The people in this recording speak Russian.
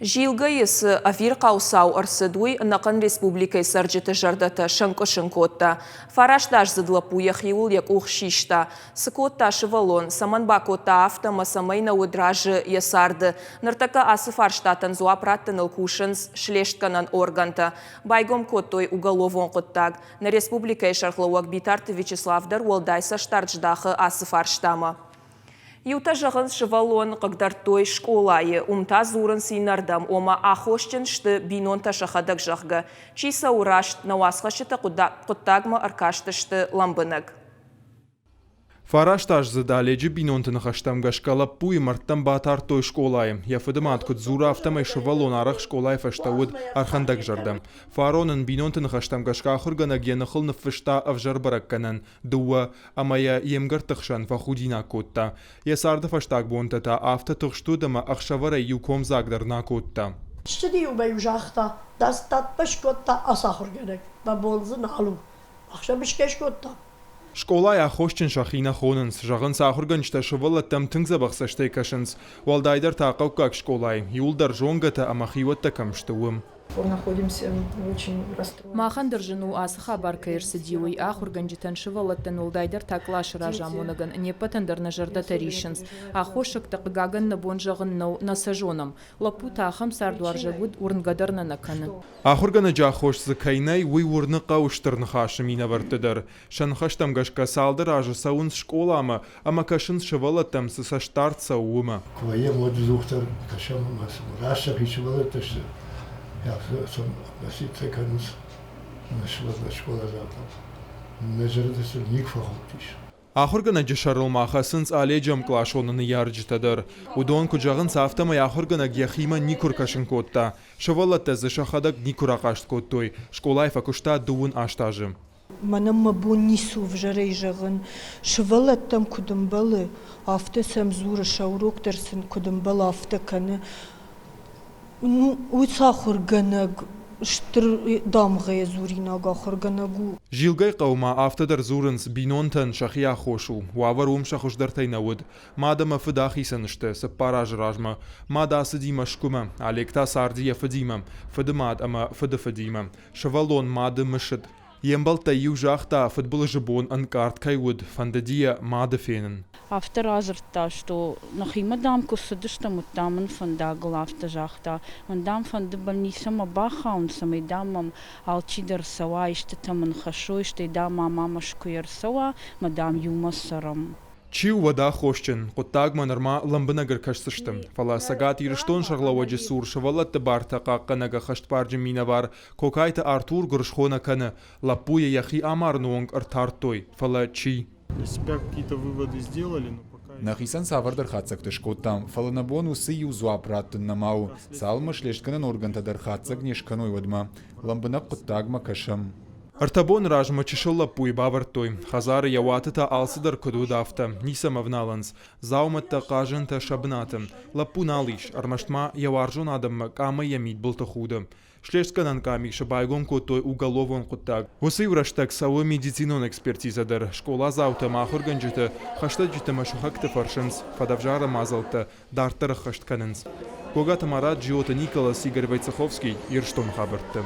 Жилгайыс авир қаусау арсыдуй нақын республикай сарджеті жардата шынко-шынкотта. Фарашташ зыдлапу яхиул як ухшишта. Сыкотта шывалон, саманбакотта автома самайна удражы ясарды. Ныртака асы фарштатан зуапраттын ылкушынс шлештканан органта. Байгом коттой уголовон коттаг. На республикай шархлауак битарты Вячеславдар уолдайса штардждахы асы фарштама. Юта жағын шывалон қығдартой школайы, умта зурын сейнардам, ома ахошчын шты бинон ташахадак жағғы. Чиса урашт науасқа шыты құттагма аркашты шты ламбыныг. Фарашташ задаледжи бинонтын хаштамга шкала пуй марттан батар той школайым. Яфыдымат куд зура автомай шывалон арах школай фаштауд архандак жардам. Фаронын бинонтын хаштамга шкахургана генахыл нфышта авжарбарак канан. Дуа амая емгар тахшан фахудина котта. Ясарды фаштак бонтата авто тухштудама ахшавара юком загдар на котта. Штудию баюжахта, дастат пашкотта асахургенек. Баболзын алу. Ахшабишкеш котта. Школа я хошчен шахина хоненс, жағын сахурганчта шывала там тыңзабақса штейкашынс. Валдайдар тақау как школай, юлдар жонгата амахиватта камштуым. Находимся в очень расстроенном. Махан держину ас хабар каирсидиуи ахурганчитан шывалаттан улдайдар таклаш ражамунаган, не патандар на жардата ришенс, ахошак тақгаган на бонжағын нау насажоном. Лапу тахам сардуаржагуд урнгадарна наканы. Ахургана джахош закайнай уй урны қауштырны хашымина вартыдар. Шанхаштам гашка салдар ажы саунс школама, ама кашынс шывалаттам сыса штартса уыма. Квае мод зухтар кашам раша хичвалатташ. Ja, dat zit zeker niet. Dat is school dat. Meestal is het niet vergoed. Ахургана джашарыл махасынс аледжам клашонын ярджитадар. Удон куджағын сафтама ахургана гяхима никур кашынкотта. Шывалатта зашахадак никура кашткоттой. Школайфа кушта дуын аштажым. Манам мабун нису в жарей жағын. Шывалаттам кудымбалы. Афты самзура шауруктарсын кудымбалы афты каны. Уйцахурганаг штыр дамгая зуринага хурганагу. Жилгай қаума автодар зурынс бинонтан шахия хошу. Уаварум шахушдартайнауд. Мадама фыдахисанышты саппараж ражма. Мада садима шкума. Алекта сардия фадима. Фадымад ама фадыфадима. Шавалон мады мышыд. Ембалта южахта футбол жабон анкарт кайвуд фандадия мады фенен. Автор азерта, что нахима дам кусадышта мутаман фандагл автожахта. Мандам фанды больница мабаха, он самый дамам алчидар сава, иште таман хашо, иште дама мамашкуер сава, мадам юмасарам. Чиу вода хошчен, коттагма норма ламбынагар кашсыштым. Фала сагат ирштон шарлаваджи сур шавалатты барта қаққанага хаштпарджи минавар, кокайта Артур гуршхона каны, лапуя яхи амар нуонг артартой. Фала чи. Для себя какие-то выводы сделали, но пока... Нахисан савардар хацак тышкоттам, фаланабон усы юзуапраттын намау, салма шлештканан органтадар хацак нешканой вадма, ламбынак коттагма кашам. Артабон ражма чешылла пуй бавартой, хазары яватыта алсыдар кудудафта, нисам авналанс, зауматта кажынта шабнатым, лапу налиш, армаштма яваржон адамма кама ямид былта худа. Шлештканан камик шабайгон котой уголовон коттаг. Усы ураштак сауы медицинон экспертизадар, школа заута махурганджита, хаштаджита машухакта фаршынс, фадавжара мазалта, дартара хаштканынс. Когата Марат Джиота Николас Игорь Войцеховский, Ирштон Хабартым.